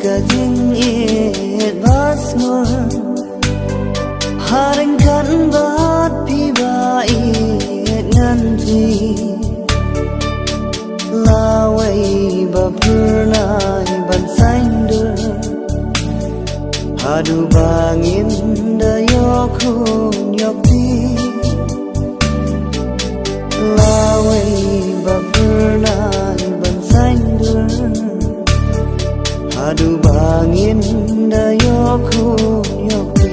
ka ding it vas mur haring kan bat pi ba it ngan ji la wei ba purnai ban sain dur hadu bangin da yokun yokti la wei ba purnai ban sain dur hadu bangin da yokun yokti